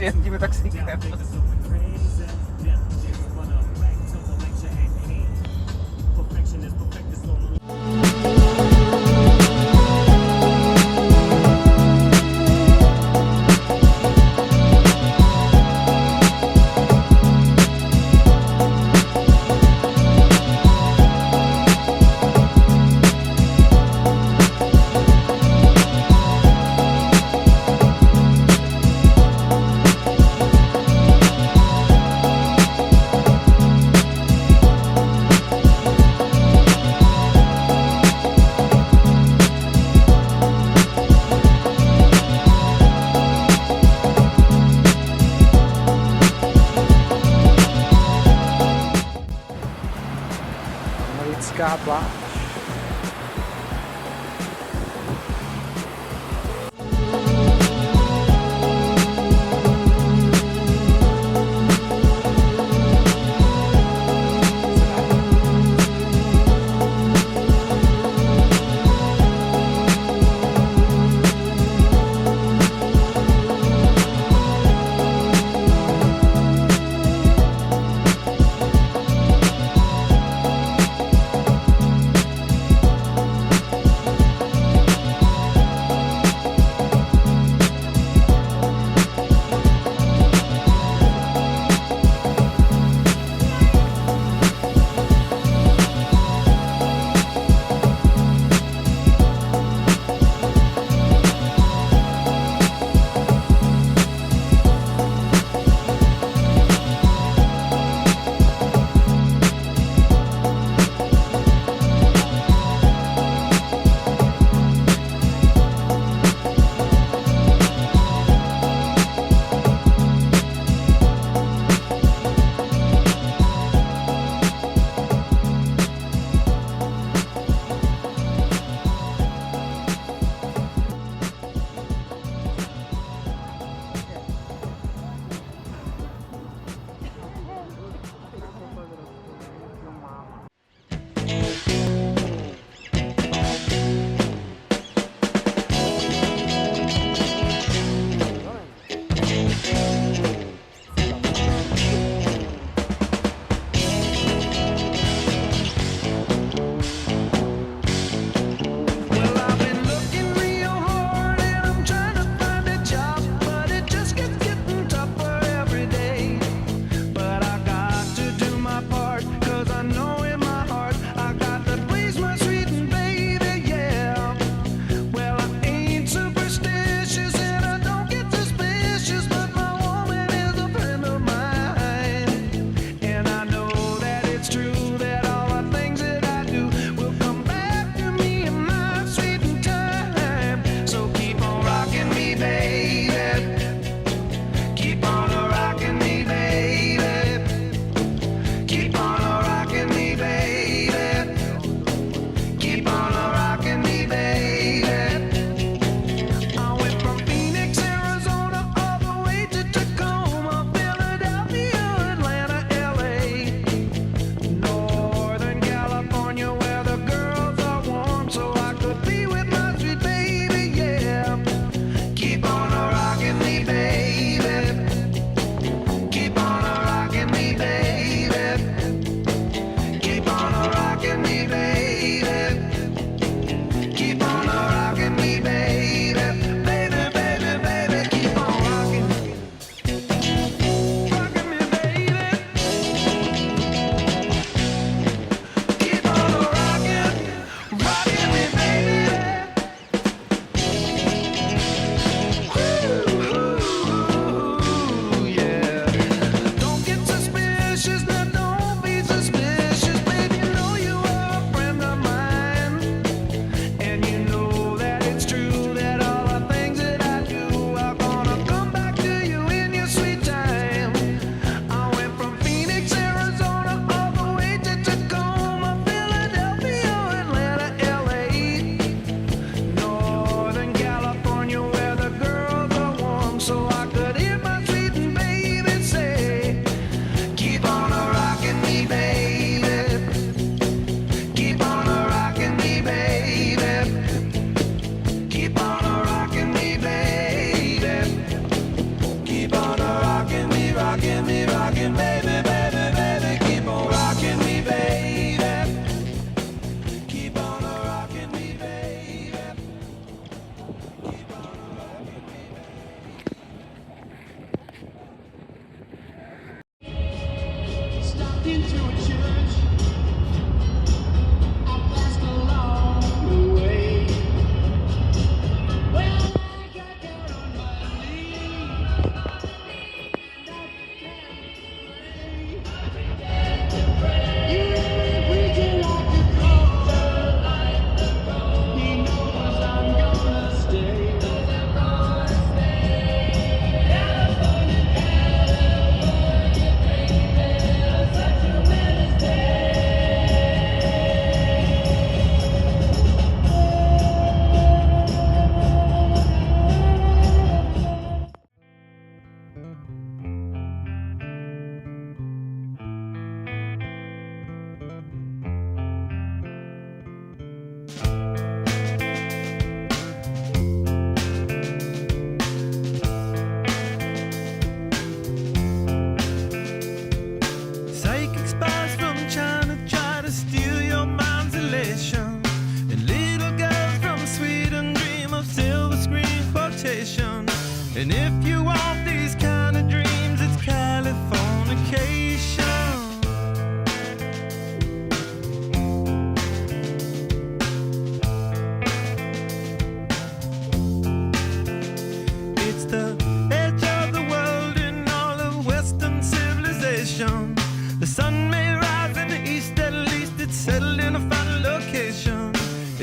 jezdíme taxíkem. Americká pláž.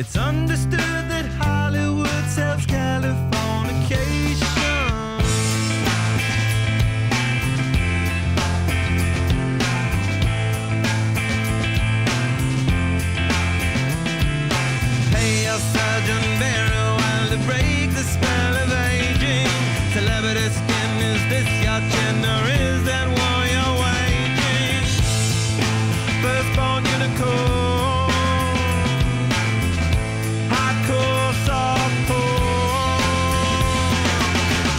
It's understood that Hollywood sells Californication. Pay your surgeon very well to break the spell of aging. Celebrity skin, is this your chin or is that war you're waging? Firstborn unicorn, hardcore softcore.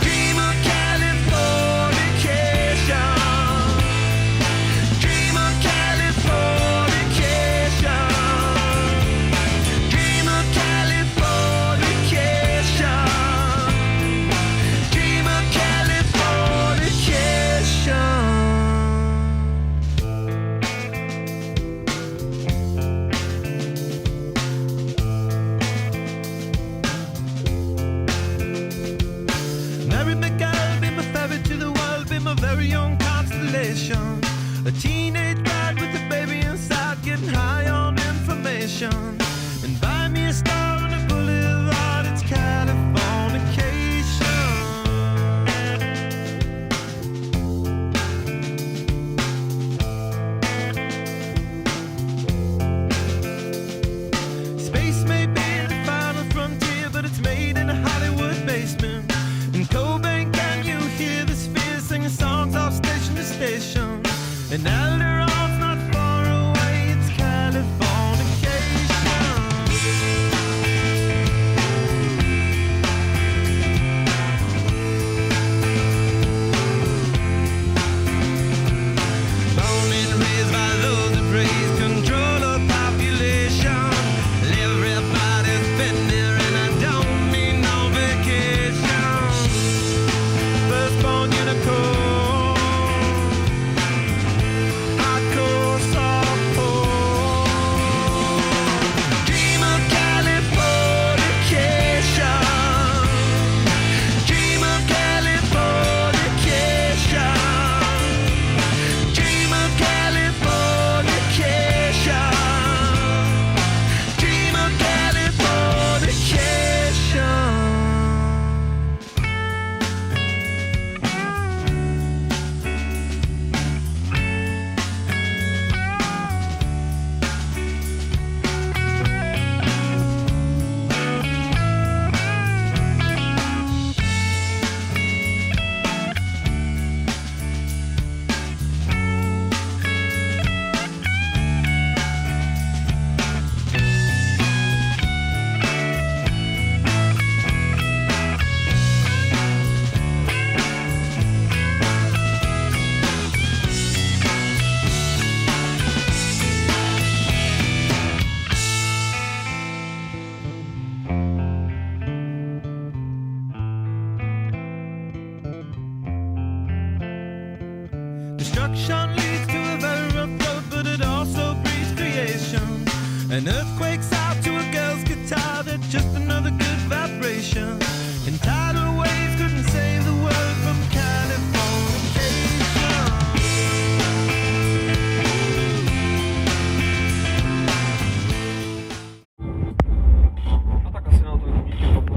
Dream of Californication. Dream of Californication. Dream of Californication. Dream of Californication. Marry me, girl, be my ferry to the world, be my very own constellation. A teenage bride with a baby inside, getting high on information. And buy me a star on a boulevard, it's Californication. Space may be the final frontier, but it's made in a Hollywood basement. In Cobain, can you hear the sphere singing songs off station to station? And Alderon's not far away, it's Californication. Born and raised by those that praise control of population. Everybody's been there and I don't mean no vacation. Firstborn unicorn, hardcore softcore. Dream of Californication. Dream of Californication. Dream of Californication. Dream of Californication. Destruction leads to a very rough road, but it also breeds creation. An earthquake's out to a girl's guitar, that's just another good vibration. And tidal waves couldn't save the world from Californication. A tak asi na to díky boku.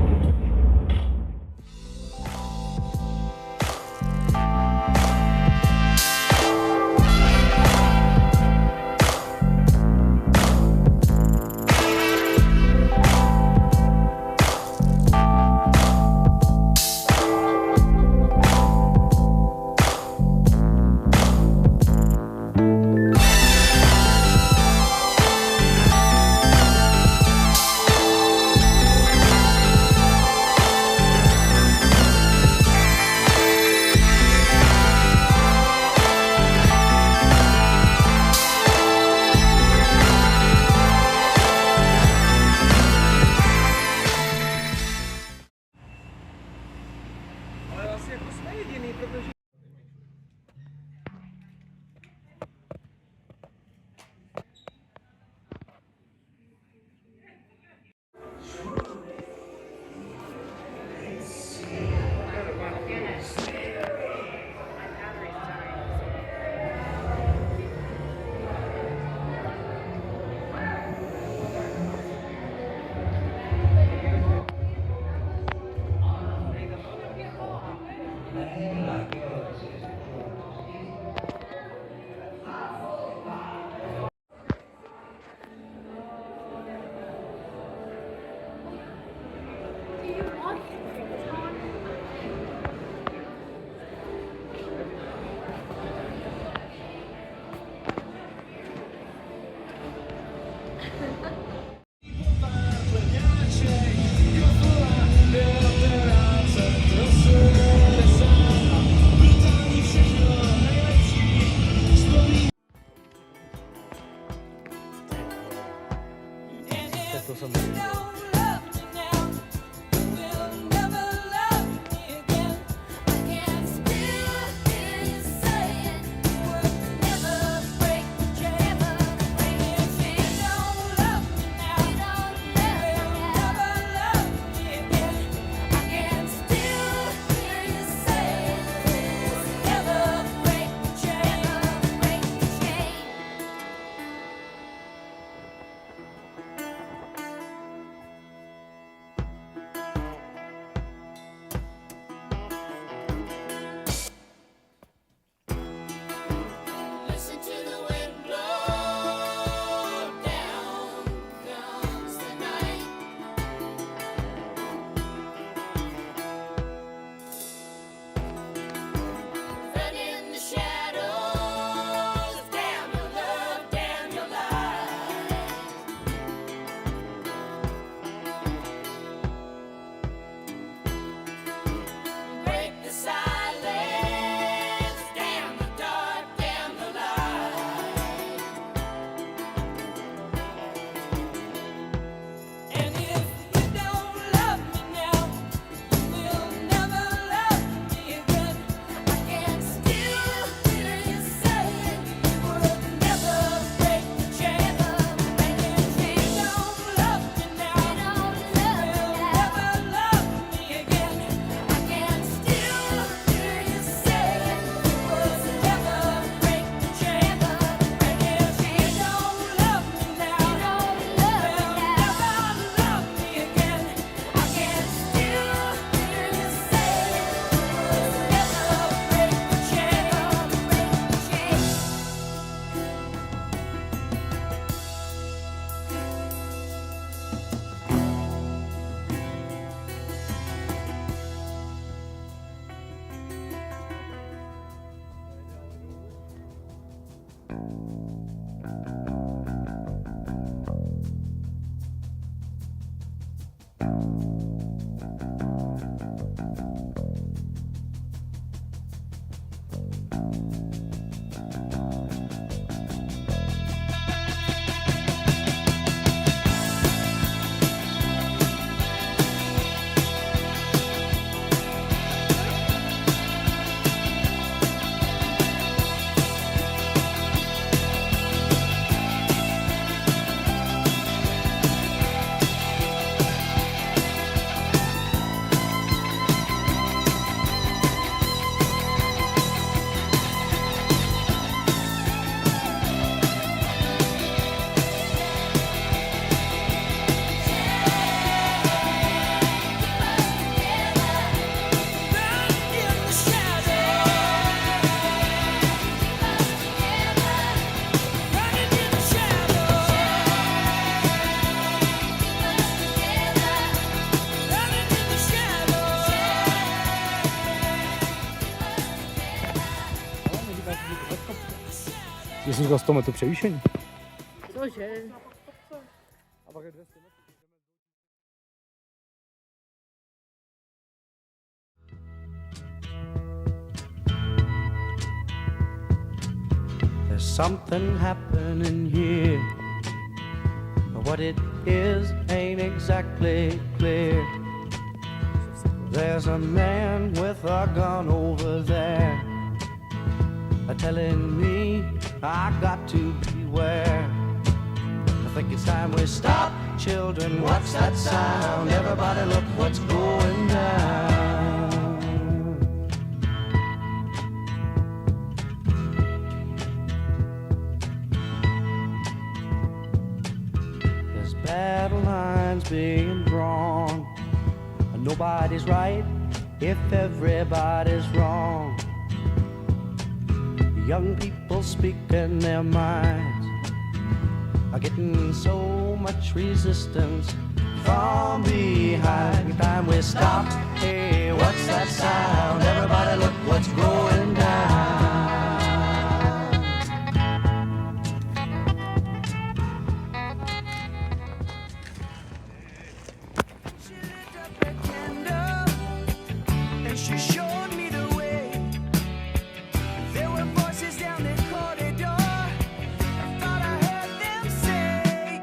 Jsi říkal 100 metrů převýšení? Cože? A pak je 200 metrů. There's something happening here, but what it is ain't exactly clear. There's a man with a gun over there, telling me I got to beware. I think it's time we stop, children. What's that sound? Everybody look what's going down. There's battle lines being drawn, and nobody's right if everybody's wrong. Young people speaking their minds are getting so much resistance from behind. Time we stop. Hey, what's that sound? Everybody look what's going down. She lit up a candle and she showed me the way. There were voices down the corridor. I thought I heard them say,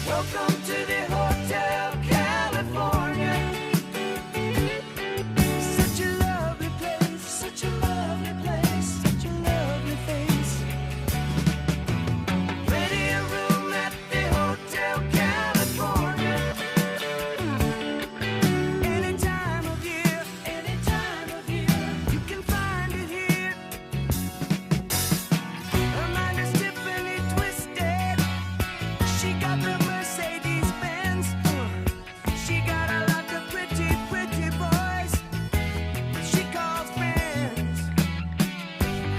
welcome to the Hotel California. Such a lovely place, such a lovely place, such a lovely face. Ready a room at the Hotel California. Any time of year, you can find it here. Her mind is Tiffany twisted. She got the Mercedes Benz. She got a lot of pretty, pretty boys she calls friends.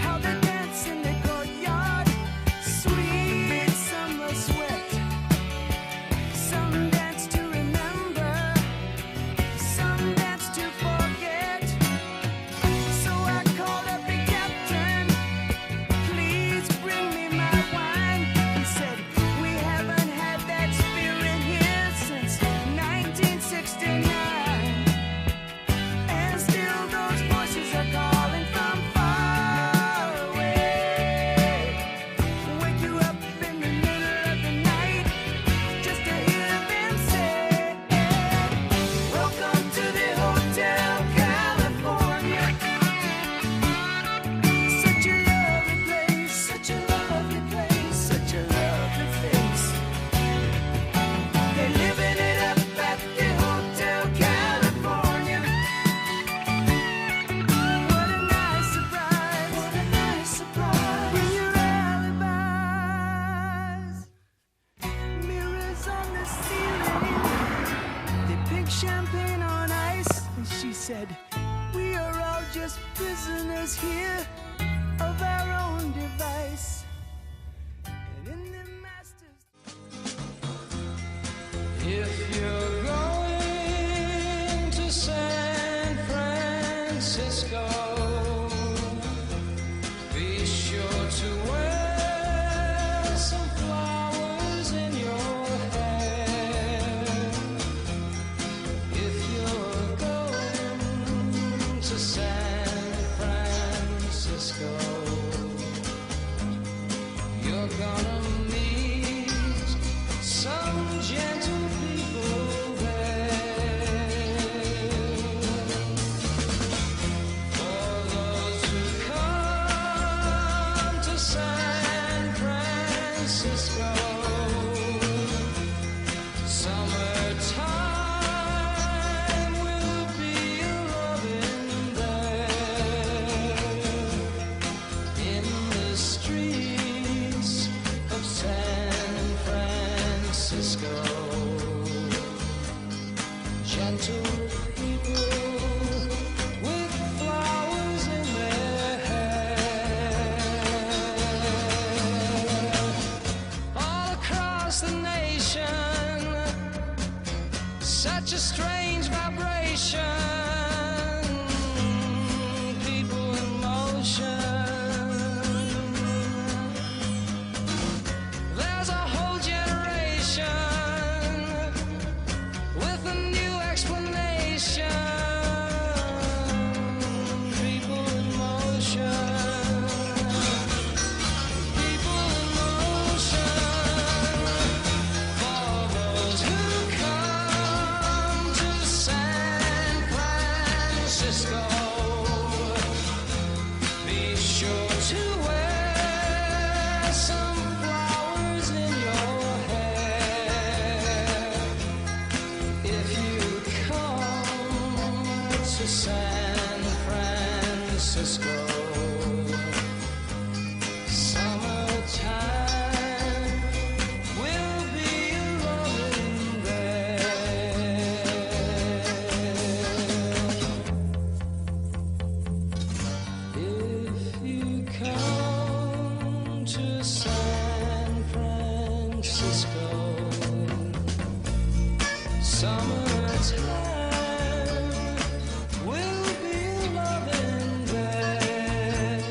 How they dance in the courtyard, sweet summer sweat. Some dance to remember, some dance to forget. So I called up the captain, please bring me my wine. He said, we haven't had that spirit here since 1969. And still those voices are calling from far away. Wake you up in the middle of the night just to hear them say, welcome to the Hotel California. Such a lovely place, such a lovely place, such a lovely face. They're living it up at the Hotel California. What a nice surprise, what a nice surprise. Bring your alibis. Mirrors on the ceiling, they pink champagne on ice. And she said, we are all just prisoners here of our own device. And in the master's. If you're going to San Francisco, be sure to wear gonna meet some gentle people there. For those who come to San Francisco, summertime will be loving there. In the streets of San Francisco, gentle people with flowers in their hair. All across the nation, such a strange vibration, people in motion. There's a whole generation with a new explanation, people in motion. People in motion. For those who come to San Francisco, be sure to wear some flowers in your hair. If you come to San Francisco, summertime will be loving there. If you come to San Francisco, summertime will be loving there.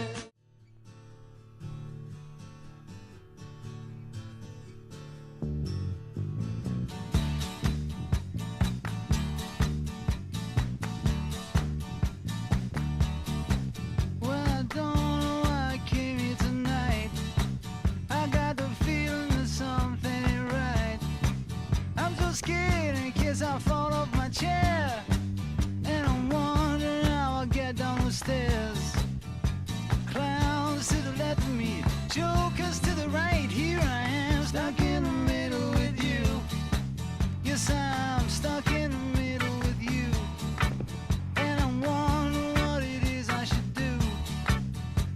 Well, I don't know why I came here tonight. I got the feeling that something ain't right. I'm so scared in case I fall off my chair, and I'm wondering how I'll get down the stairs. Clowns to the left of me, jokers to the right. Here I am, stuck in the middle with you. Yes, I'm stuck in the middle with you, and I'm wondering what it is I should do.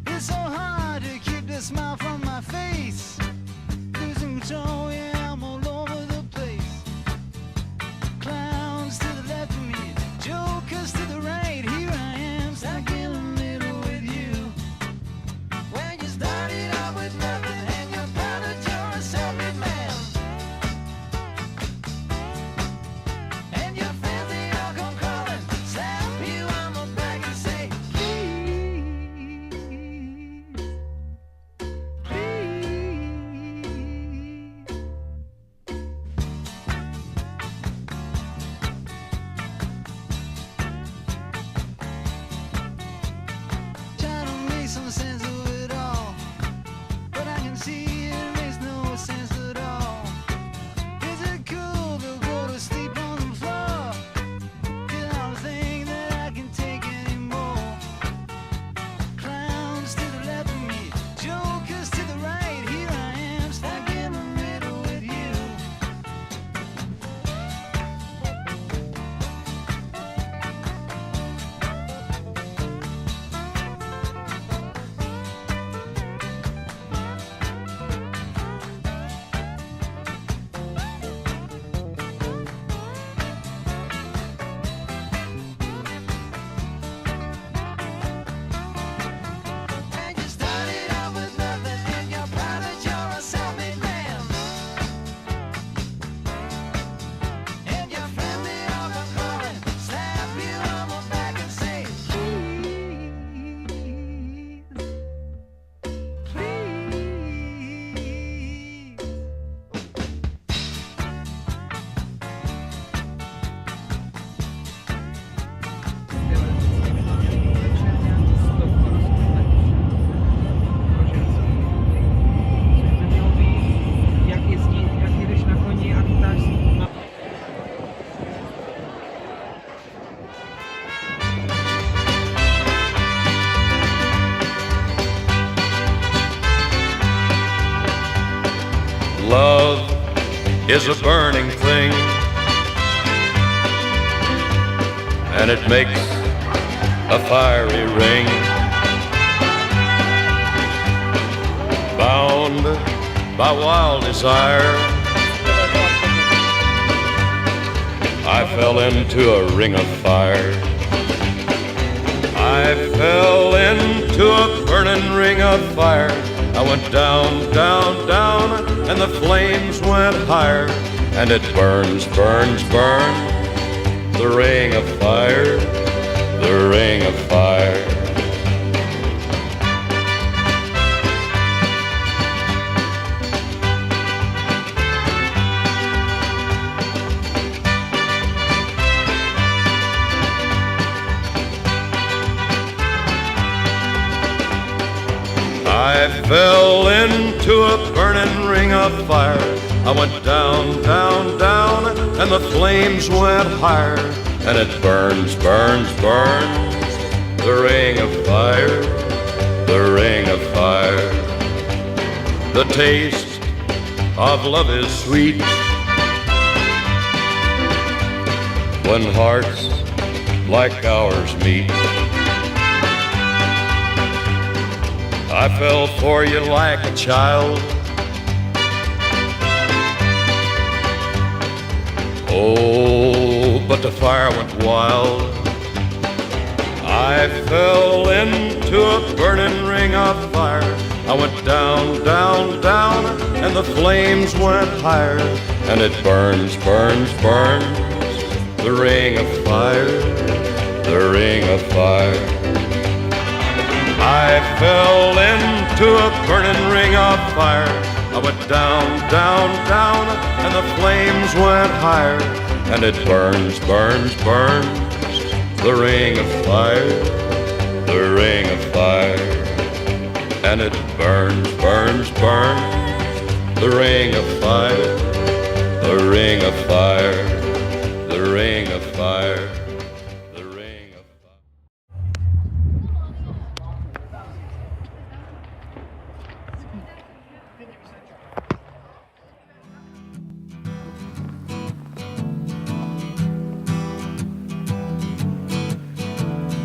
It's so hard to keep the smile from my face. Losing control, yeah, I'm all over the place. Clowns to the left of me, jokers to the right. Here I am, stuck in the middle with you. When you started out with nothing and you found that you're a self-made man, and your friends they all come crawling, slap you on the back and say, please, please, is a burning thing, and it makes a fiery ring. Bound by wild desire, I fell into a ring of fire. I fell into a burning ring of fire. I went down, down, down, and the flames went higher. And it burns, burns, burns, the ring of fire, the ring of fire. I fell into a burning ring of fire. I went down, down, down, and the flames went higher. And it burns, burns, burns, the ring of fire, the ring of fire. The taste of love is sweet when hearts like ours meet. I fell for you like a child. Oh, but the fire went wild. I fell into a burning ring of fire. I went down, down, down, and the flames went higher. And it burns, burns, burns, the ring of fire, the ring of fire. I fell into a burning ring of fire. I went down, down, down, and the flames went higher. And it burns, burns, burns, the ring of fire, the ring of fire. And it burns, burns, burns, the ring of fire, the ring of fire, the ring of fire.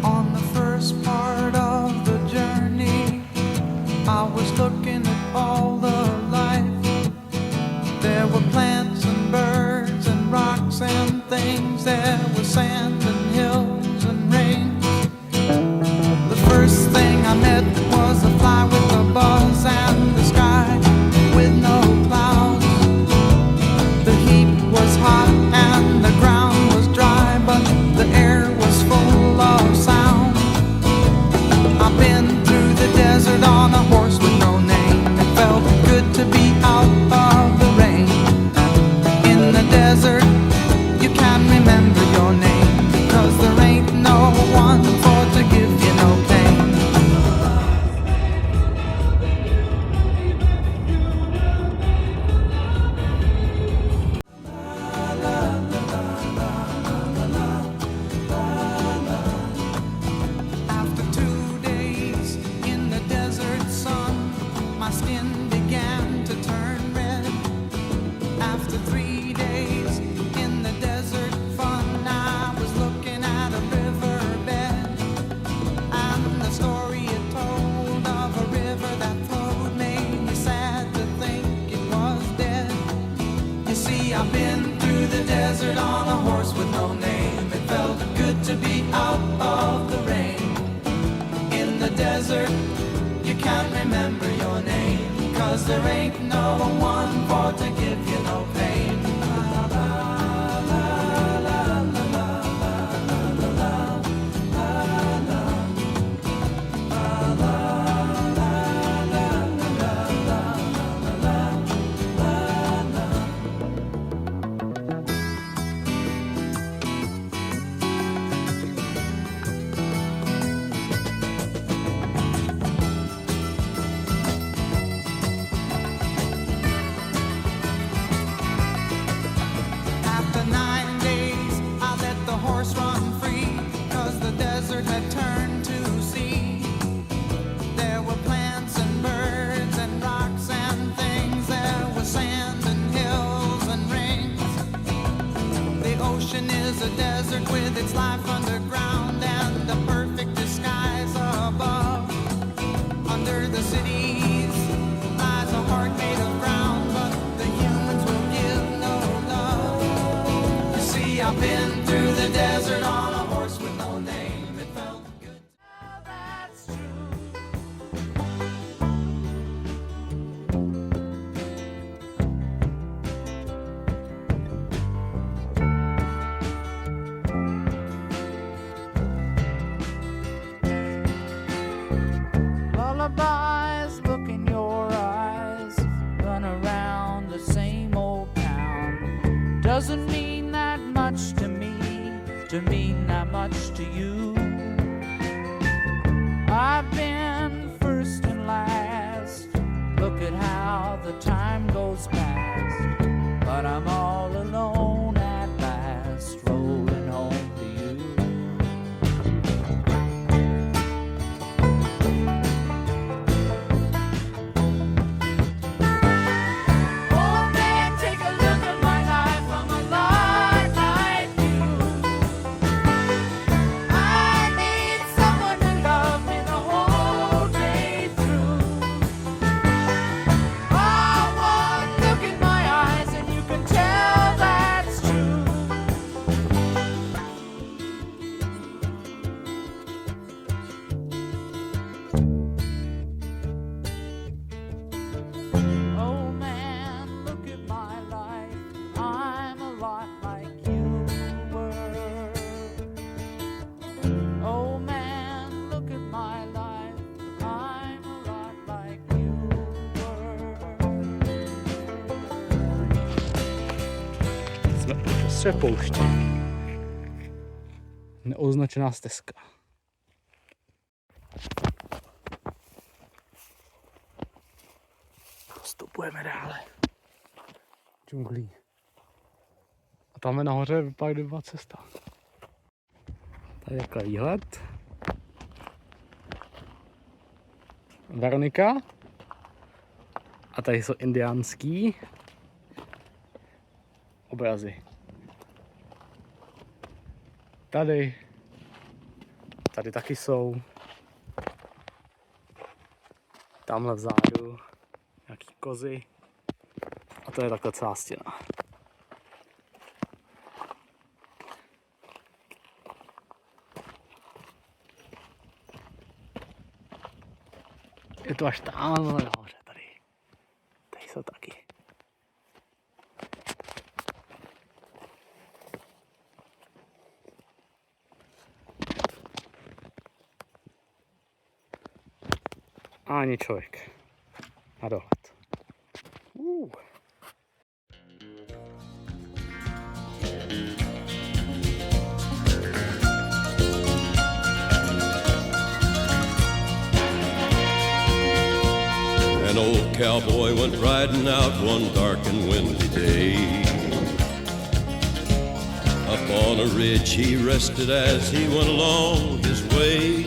On the first part of the journey, I was looking at all the life. There were plants and birds and rocks and things. There was sand and hills and rain. The first thing I met was a fly with a buzz and the sky with no clouds. The heat was hot and the ground was dry, but the air was full of sound. I've been through the desert on a horse with no name. It felt good to be out of the rain. In the desert, you can remember your name, because there ain't no one for to give you no pain. After 2 days in the desert sun, my skin began to turn red. After 3 days in the desert fun, I was looking at a riverbed, and the story it told of a river that flowed made me sad to think it was dead. You see, I've been through the desert on a horse with no name. It felt good to be out of the rain. In the desert, you can't remember your name, 'cause there ain't no one for to give you no pain. life underground and the perfect disguise above. Under the cities lies a heart made of ground, but the humans will give no love. You see, I've been through the desert on a horse with no name. It felt good. Well, that's true. Lullabies look in your eyes, run around the same old town. Doesn't mean that much to me, to mean that much to you. I've been first and last, look at how the time goes past. But I'm all alone at last, rolling home to you. Oh man, take a look at my life, I'm a lot like you. I need someone to love me the whole day through. Oh, one look in my eyes and you can tell that's true. Oh man, look at my life, I'm a lot like you were. Oh man, look at my life, I'm a lot like you were. Jsme uprostřed pouště. Neoznačená stezka. Postupujeme dále. Džunglí. A tam nahoře vypadá kdyby cesta. Tady je takhle výhled. Veronika. A tady jsou indiánský obrazy. Tady taky jsou. Tamhle vzadu nějaký kozy. A to je takhle celá stěna. Je to až tamhle nahoře tady. Tady jsou taky. Ani člověk. Na dohled. An old cowboy went riding out one dark and windy day. Up on a ridge he rested as he went along his way.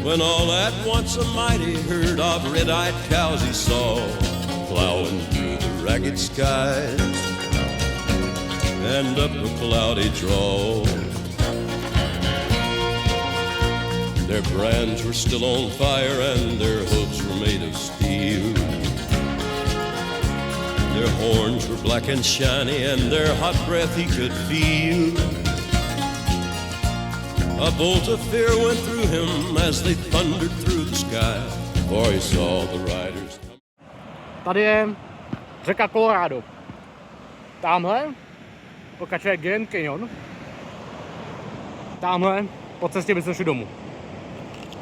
When all at once a mighty herd of red-eyed cows he saw plowing through the ragged skies and up a cloudy draw. Their brands were still on fire and their hooves were made of steel. Their horns were black and shiny and their hot breath he could feel. A bolt of fear went through him as they thundered through the sky, for he saw the riders come. Tady je řeka Colorado. Tamhle pokračuje Grand Canyon. Tamhle po cestě by se šli domů.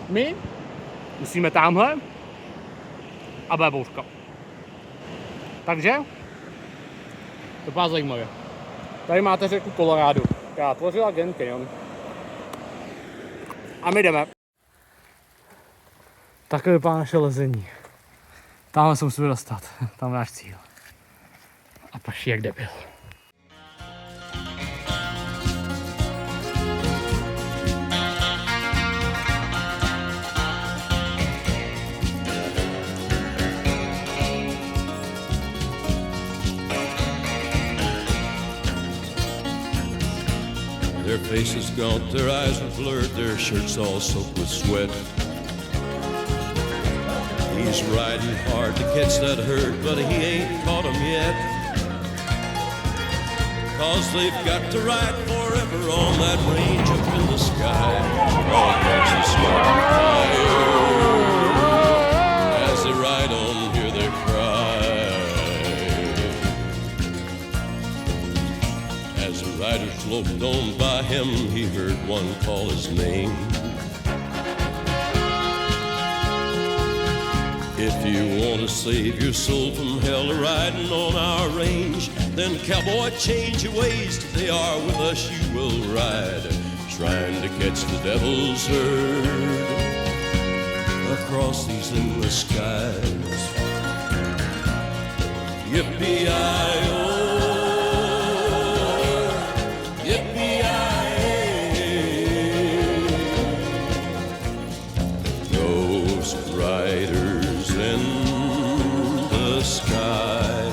My musíme tamhle a bude bouřka. Takže to bylo zajímavé. Tady máte řeku Colorado, která tvořila Grand Canyon. A my jdeme. Takhle vypadá naše lezení. Tamhle se musíme dostat, tam je náš cíl. A prší jak debil. faces gaunt, their eyes are blurred, their shirts all soaked with sweat. He's riding hard to catch that herd, but he ain't caught 'em yet. 'Cause they've got to ride forever on that range up in the sky. All catch the smoke and fire. As they ride on, hear their cry. As the rider sloped on by him, he heard one call his name. If you want to save your soul from hell riding on our range, then cowboy, change your ways. Today are with us you will ride, trying to catch the devil's herd across these endless skies. Yippee-i-oh, yippee-i-ay. Ghost riders in the sky.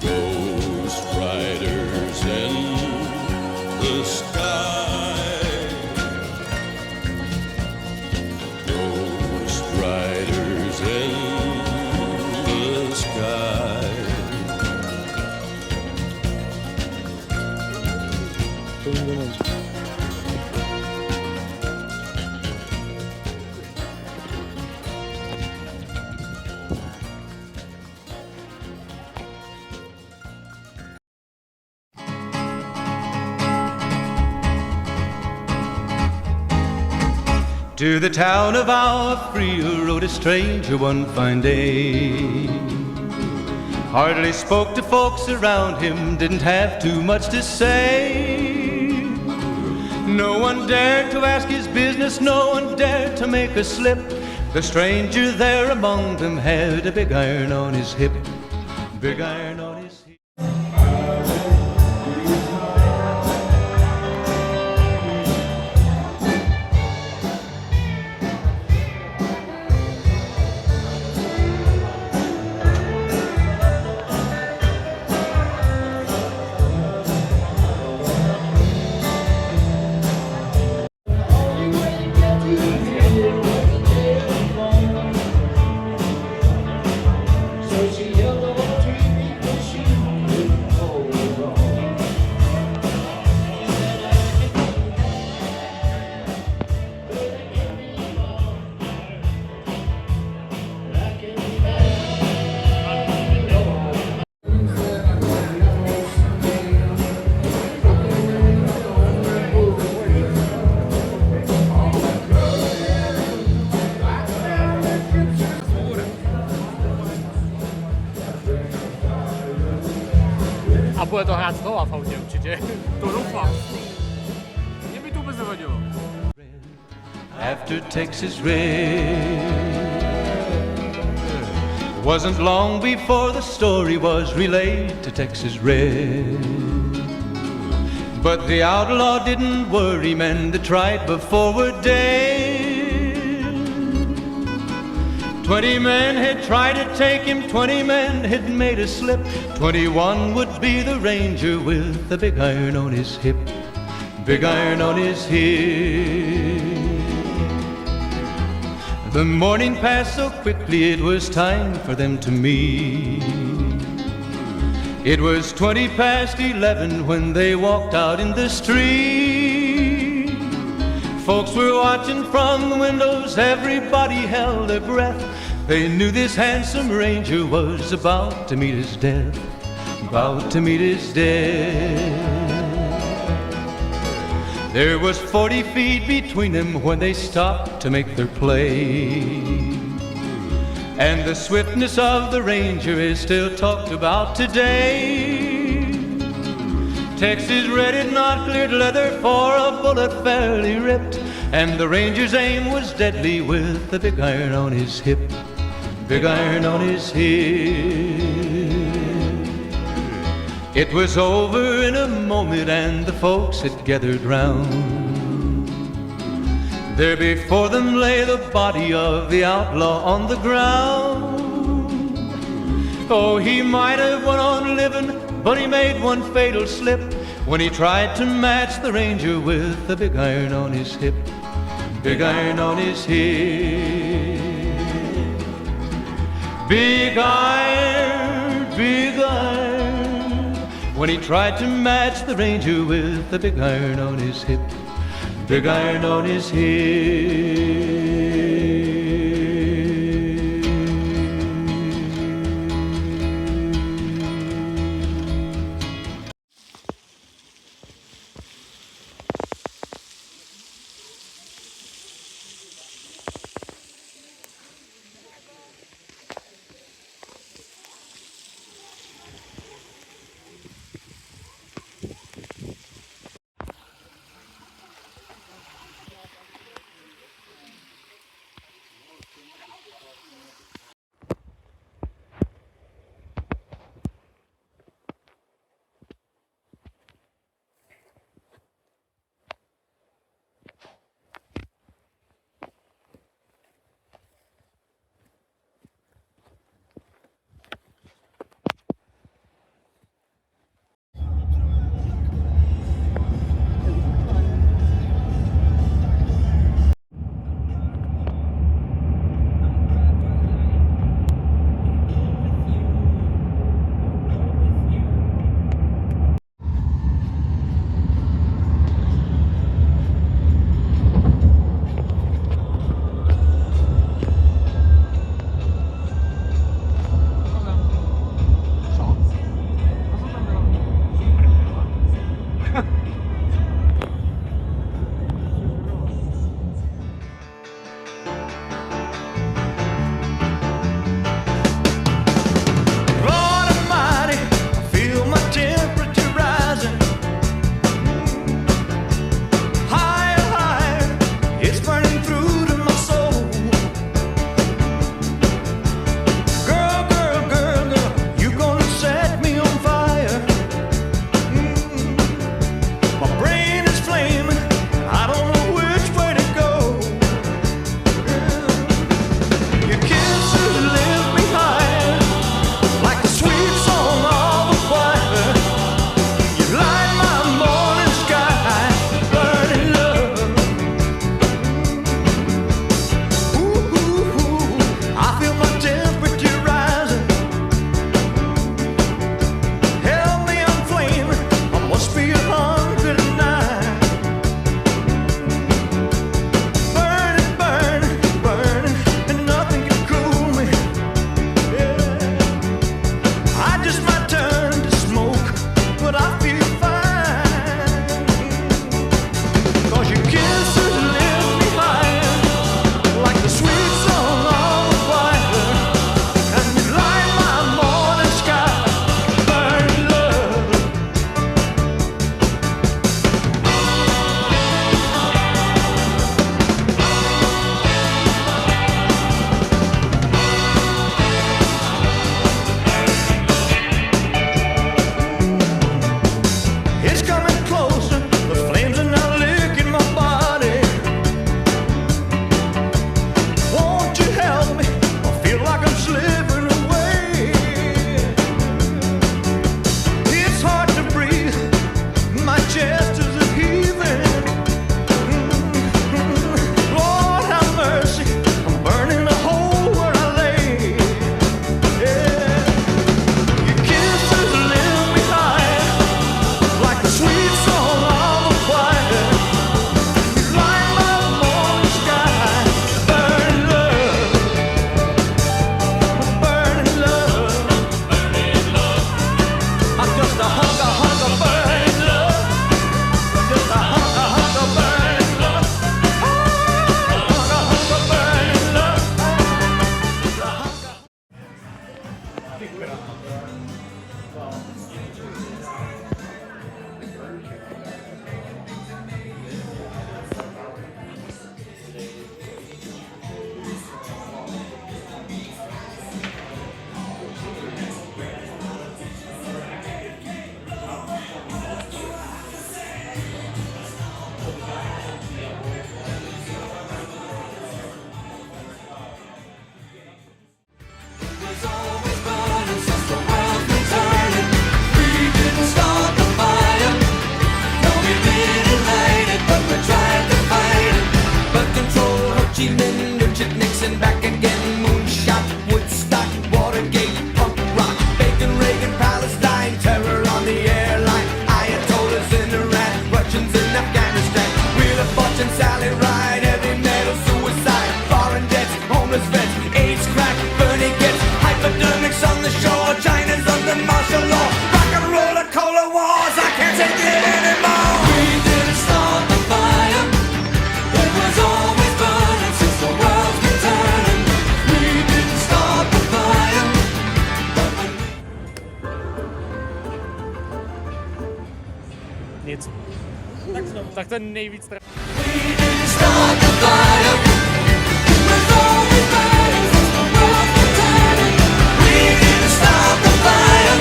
Ghost riders in the sky. Ghost riders in the sky. To the town of our Frio rode a stranger one fine day. Hardly spoke to folks around him, didn't have too much to say. No one dared to ask his business, no one dared to make a slip. The stranger there among them had a big iron on his hip. Big iron on his hip. A bude to hrát znova v autě určitě. To doufám. Mě by to vůbec nevadilo. After Texas Red. Wasn't long before the story was relayed to Texas Red. But the outlaw didn't worry men that tried before were dead. 20 men had tried to take him, 20 men had made a slip. 21 would be the ranger with the big iron on his hip. Big iron on his hip. The morning passed so quickly it was time for them to meet. It was 20 past 11 when they walked out in the street. Folks were watching from the windows, everybody held their breath. They knew this handsome ranger was about to meet his death. About to meet his death. There was 40 feet between them when they stopped to make their play. And the swiftness of the ranger is still talked about today. Texas Red had not cleared leather for a bullet fairly ripped. And the ranger's aim was deadly with the big iron on his hip. Big iron on his hip. It was over in a moment and the folks had gathered round. There before them lay the body of the outlaw on the ground. Oh, he might have went on living, But he made one fatal slip when he tried to match the ranger with the big iron on his hip. Big iron on his hip. Big iron, big iron. When he tried to match the ranger with the big iron on his hip. Big iron on his hip. right. Heavy metal, suicide, foreign debts, homeless vets, AIDS, crack, Bernie gets hypodermics on the shore. China's under martial law. Rock and roll, a cola wars. I can't take it anymore. We didn't start the fire. It was always burning since the world's been turning. We didn't start the fire. Nic. Tak to je nejvíc We didn't start the fire. It was always burning since the world's been turning. We didn't start the fire.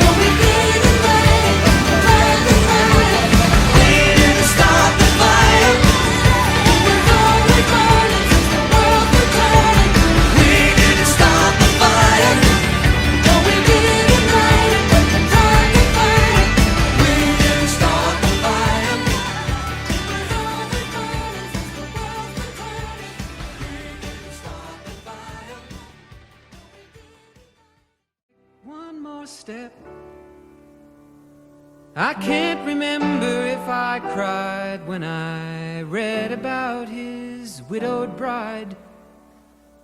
No, we didn't light the fire. We didn't start the fire. It was always burning since the world's been turning. We didn't start the fire. No, we didn't light it, but the time to fight it. We didn't start the fire. It was always burning since the world's been turning. We didn't start the fire. One more step. I can't remember if I cried when I read about his widowed bride,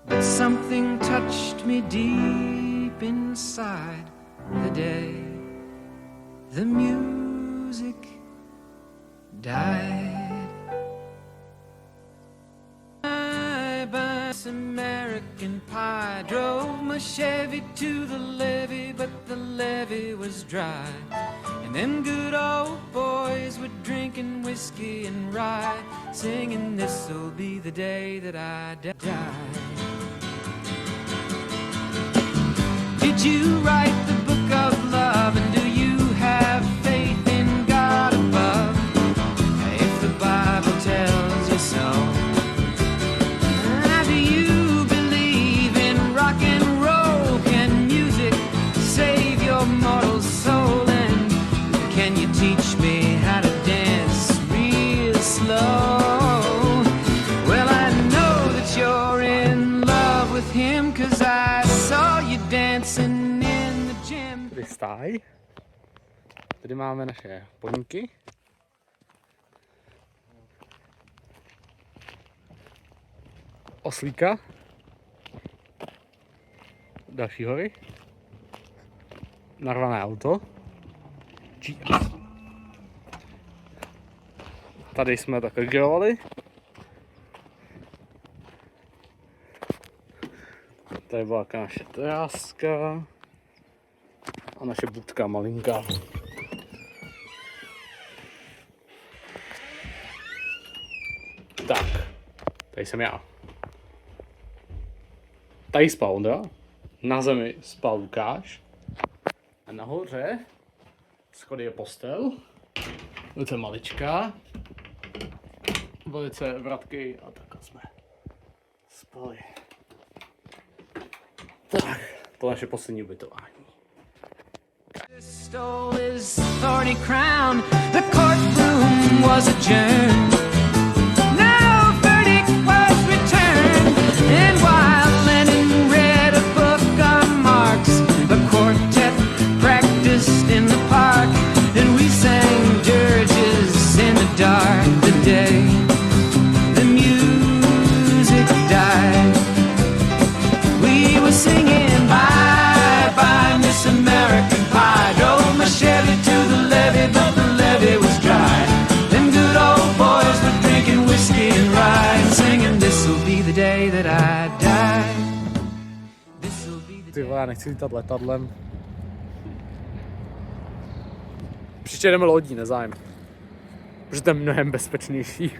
but something touched me deep inside the day the music died. I buy some American pie, drove my Chevy to the levee, but the levee was dry. And them good old boys were drinking whiskey and rye, singing this'll be the day that I die. Did you write the book of love, and do you have faith in God above? If the Bible tells you so. Do you believe in rock and roll? Can music save your mortal soul? And can you teach me how to dance real slow? Well, I know that you're in love with him, 'cause I saw you dancing in the gym. Tady stáj. Tady máme naše podniky. Oslíka. Další hory. Narvané auto. GS. Tady jsme takhle grillovali. Tady byla taká naše teráska. A naše budka malinká. Tak, tady jsem já. Tady spal Ondra, na zemi spal Lukáš a nahoře schody je postel, velice maličká, velice vratky a takhle jsme spali. Tak, to naše poslední ubytování. Stole his thorny crown. The courtroom was adjourned. No verdict was returned. And while Lenin read a book on Marx, the quartet practiced in the park, and we sang dirges in the dark. The day the music died, we were singing bye bye Miss American Pie. Drove my Chevy to the levee, but the levee was dry. Them good old boys were drinking whiskey and rye, and singing this'll be the day that I die. This'll be the Ty vole, já nechci lítat letadlem. Příště jdeme lodí, nezájem. Protože to je mnohem bezpečnější.